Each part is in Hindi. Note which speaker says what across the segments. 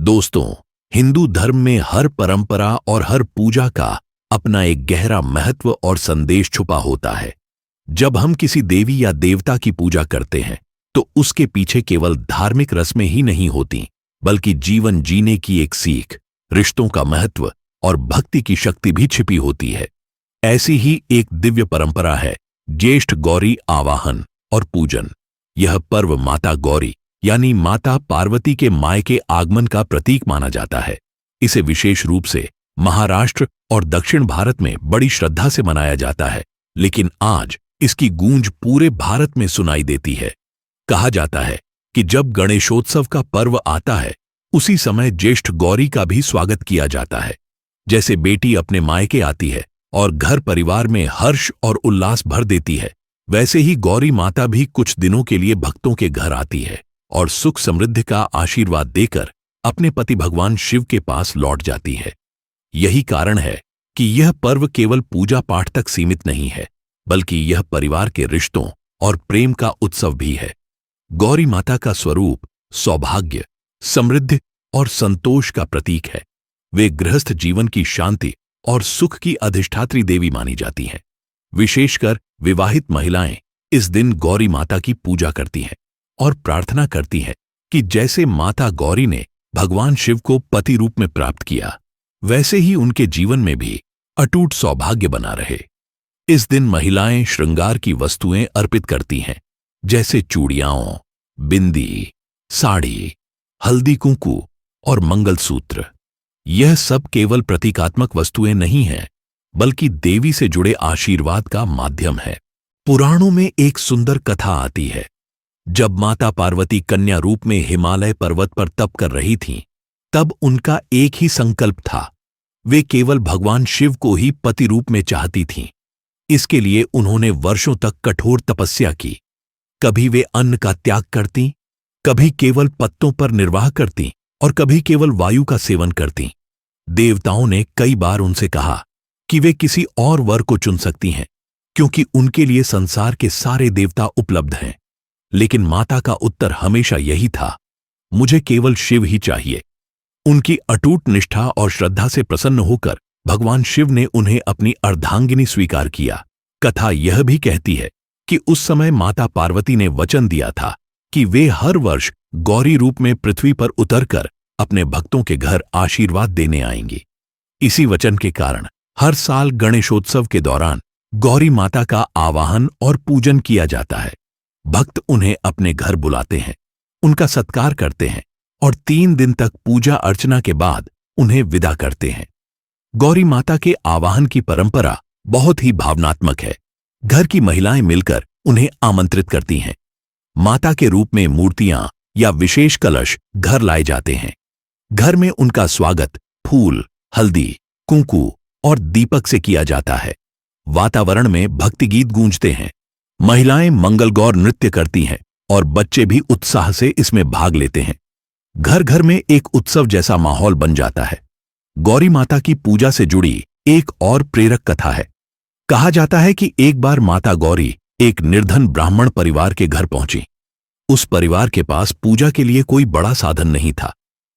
Speaker 1: दोस्तों, हिंदू धर्म में हर परंपरा और हर पूजा का अपना एक गहरा महत्व और संदेश छुपा होता है। जब हम किसी देवी या देवता की पूजा करते हैं तो उसके पीछे केवल धार्मिक रस्में ही नहीं होती, बल्कि जीवन जीने की एक सीख, रिश्तों का महत्व और भक्ति की शक्ति भी छिपी होती है। ऐसी ही एक दिव्य परंपरा है ज्येष्ठ गौरी आवाहन और पूजन। यह पर्व माता गौरी यानी माता पार्वती के मायके आगमन का प्रतीक माना जाता है। इसे विशेष रूप से महाराष्ट्र और दक्षिण भारत में बड़ी श्रद्धा से मनाया जाता है, लेकिन आज इसकी गूंज पूरे भारत में सुनाई देती है। कहा जाता है कि जब गणेशोत्सव का पर्व आता है, उसी समय ज्येष्ठ गौरी का भी स्वागत किया जाता है। जैसे बेटी अपने मायके आती है और घर परिवार में हर्ष और उल्लास भर देती है, वैसे ही गौरी माता भी कुछ दिनों के लिए भक्तों के घर आती है और सुख समृद्धि का आशीर्वाद देकर अपने पति भगवान शिव के पास लौट जाती है। यही कारण है कि यह पर्व केवल पूजा पाठ तक सीमित नहीं है, बल्कि यह परिवार के रिश्तों और प्रेम का उत्सव भी है। गौरी माता का स्वरूप सौभाग्य, समृद्धि और संतोष का प्रतीक है। वे गृहस्थ जीवन की शांति और सुख की अधिष्ठात्री देवी मानी जाती हैं। विशेषकर विवाहित महिलाएं इस दिन गौरी माता की पूजा करती हैं और प्रार्थना करती हैं कि जैसे माता गौरी ने भगवान शिव को पति रूप में प्राप्त किया, वैसे ही उनके जीवन में भी अटूट सौभाग्य बना रहे। इस दिन महिलाएं श्रृंगार की वस्तुएं अर्पित करती हैं, जैसे चूड़ियां, बिंदी, साड़ी, हल्दी कुंकू और मंगलसूत्र। यह सब केवल प्रतीकात्मक वस्तुएं नहीं हैं, बल्कि देवी से जुड़े आशीर्वाद का माध्यम है। पुराणों में एक सुंदर कथा आती है। जब माता पार्वती कन्या रूप में हिमालय पर्वत पर तप कर रही थीं, तब उनका एक ही संकल्प था। वे केवल भगवान शिव को ही पति रूप में चाहती थीं। इसके लिए उन्होंने वर्षों तक कठोर तपस्या की। कभी वे अन्न का त्याग करती, कभी केवल पत्तों पर निर्वाह करती और कभी केवल वायु का सेवन करती। देवताओं ने कई बार उनसे कहा कि वे किसी और वर को चुन सकती हैं, क्योंकि उनके लिए संसार के सारे देवता उपलब्ध हैं। लेकिन माता का उत्तर हमेशा यही था, मुझे केवल शिव ही चाहिए। उनकी अटूट निष्ठा और श्रद्धा से प्रसन्न होकर भगवान शिव ने उन्हें अपनी अर्धांगिनी स्वीकार किया। कथा यह भी कहती है कि उस समय माता पार्वती ने वचन दिया था कि वे हर वर्ष गौरी रूप में पृथ्वी पर उतरकर अपने भक्तों के घर आशीर्वाद देने आएंगी। इसी वचन के कारण हर साल गणेशोत्सव के दौरान गौरी माता का आवाहन और पूजन किया जाता है। भक्त उन्हें अपने घर बुलाते हैं, उनका सत्कार करते हैं और 3 दिन तक पूजा अर्चना के बाद उन्हें विदा करते हैं। गौरी माता के आवाहन की परंपरा बहुत ही भावनात्मक है। घर की महिलाएं मिलकर उन्हें आमंत्रित करती हैं। माता के रूप में मूर्तियां या विशेष कलश घर लाए जाते हैं। घर में उनका स्वागत फूल, हल्दी, कुंकू और दीपक से किया जाता है। वातावरण में भक्ति गीत गूंजते हैं। महिलाएं मंगलगौर नृत्य करती हैं और बच्चे भी उत्साह से इसमें भाग लेते हैं। घर घर में एक उत्सव जैसा माहौल बन जाता है। गौरी माता की पूजा से जुड़ी एक और प्रेरक कथा है। कहा जाता है कि एक बार माता गौरी एक निर्धन ब्राह्मण परिवार के घर पहुंची। उस परिवार के पास पूजा के लिए कोई बड़ा साधन नहीं था।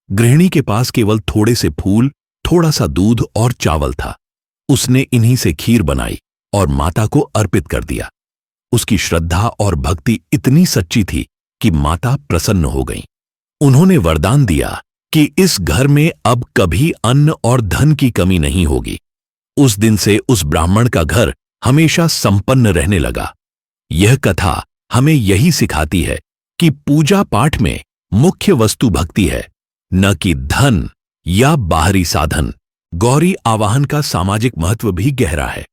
Speaker 1: गृहिणी के पास केवल थोड़े से फूल, थोड़ा सा दूध और चावल था। उसने इन्हीं से खीर बनाई और माता को अर्पित कर दिया। उसकी श्रद्धा और भक्ति इतनी सच्ची थी कि माता प्रसन्न हो गईं। उन्होंने वरदान दिया कि इस घर में अब कभी अन्न और धन की कमी नहीं होगी। उस दिन से उस ब्राह्मण का घर हमेशा संपन्न रहने लगा। यह कथा हमें यही सिखाती है कि पूजा पाठ में मुख्य वस्तु भक्ति है, न कि धन या बाहरी साधन। गौरी आवाहन का सामाजिक महत्व भी गहरा है।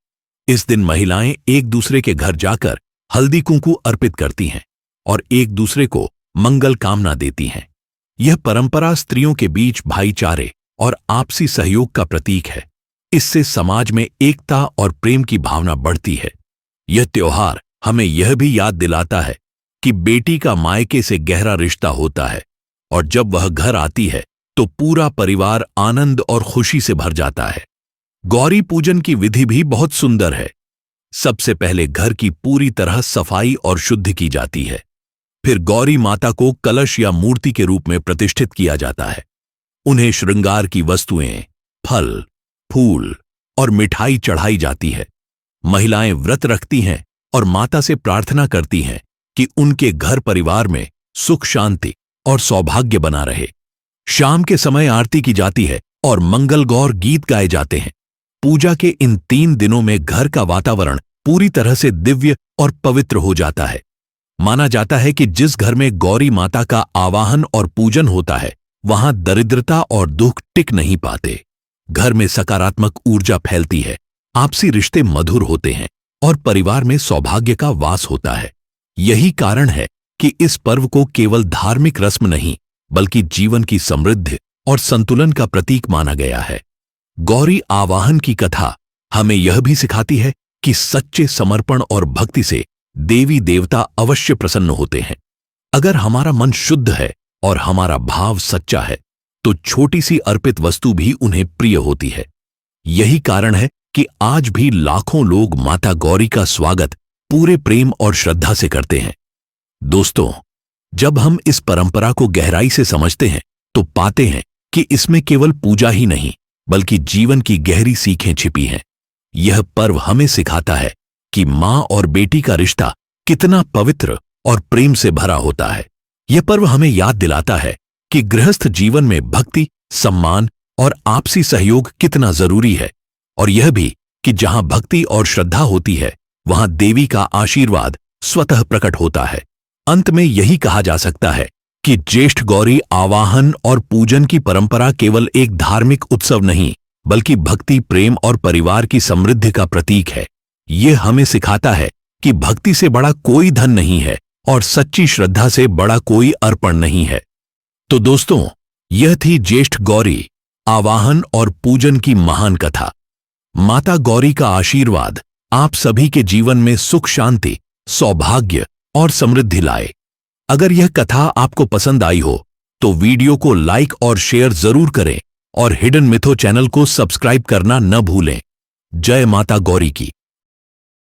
Speaker 1: इस दिन महिलाएं एक दूसरे के घर जाकर हल्दी कुंकू अर्पित करती हैं और एक दूसरे को मंगल कामना देती हैं। यह परंपरा स्त्रियों के बीच भाईचारे और आपसी सहयोग का प्रतीक है। इससे समाज में एकता और प्रेम की भावना बढ़ती है। यह त्योहार हमें यह भी याद दिलाता है कि बेटी का मायके से गहरा रिश्ता होता है और जब वह घर आती है तो पूरा परिवार आनंद और खुशी से भर जाता है। गौरी पूजन की विधि भी बहुत सुंदर है। सबसे पहले घर की पूरी तरह सफाई और शुद्धि की जाती है। फिर गौरी माता को कलश या मूर्ति के रूप में प्रतिष्ठित किया जाता है। उन्हें श्रृंगार की वस्तुएं, फल, फूल और मिठाई चढ़ाई जाती है। महिलाएं व्रत रखती हैं और माता से प्रार्थना करती हैं कि उनके घर परिवार में सुख शांति और सौभाग्य बना रहे। शाम के समय आरती की जाती है और मंगल गौर गीत गाए जाते हैं। पूजा के इन 3 दिनों में घर का वातावरण पूरी तरह से दिव्य और पवित्र हो जाता है। माना जाता है कि जिस घर में गौरी माता का आवाहन और पूजन होता है, वहां दरिद्रता और दुख टिक नहीं पाते। घर में सकारात्मक ऊर्जा फैलती है, आपसी रिश्ते मधुर होते हैं और परिवार में सौभाग्य का वास होता है। यही कारण है कि इस पर्व को केवल धार्मिक रस्म नहीं, बल्कि जीवन की समृद्धि और संतुलन का प्रतीक माना गया है। गौरी आवाहन की कथा हमें यह भी सिखाती है कि सच्चे समर्पण और भक्ति से देवी देवता अवश्य प्रसन्न होते हैं। अगर हमारा मन शुद्ध है और हमारा भाव सच्चा है, तो छोटी सी अर्पित वस्तु भी उन्हें प्रिय होती है। यही कारण है कि आज भी लाखों लोग माता गौरी का स्वागत पूरे प्रेम और श्रद्धा से करते हैं। दोस्तों, जब हम इस परंपरा को गहराई से समझते हैं, तो पाते हैं कि इसमें केवल पूजा ही नहीं, बल्कि जीवन की गहरी सीखें छिपी हैं। यह पर्व हमें सिखाता है कि मां और बेटी का रिश्ता कितना पवित्र और प्रेम से भरा होता है। यह पर्व हमें याद दिलाता है कि गृहस्थ जीवन में भक्ति, सम्मान और आपसी सहयोग कितना जरूरी है, और यह भी कि जहां भक्ति और श्रद्धा होती है, वहां देवी का आशीर्वाद स्वतः प्रकट होता है। अंत में यही कहा जा सकता है कि ज्येष्ठ गौरी आवाहन और पूजन की परंपरा केवल एक धार्मिक उत्सव नहीं, बल्कि भक्ति, प्रेम और परिवार की समृद्धि का प्रतीक है। यह हमें सिखाता है कि भक्ति से बड़ा कोई धन नहीं है और सच्ची श्रद्धा से बड़ा कोई अर्पण नहीं है। तो दोस्तों, यह थी ज्येष्ठ गौरी आवाहन और पूजन की महान कथा। माता गौरी का आशीर्वाद आप सभी के जीवन में सुख, शांति, सौभाग्य और समृद्धि लाए। अगर यह कथा आपको पसंद आई हो, तो वीडियो को लाइक और शेयर जरूर करें और हिडन मिथो चैनल को सब्सक्राइब करना न भूलें। जय माता गौरी की।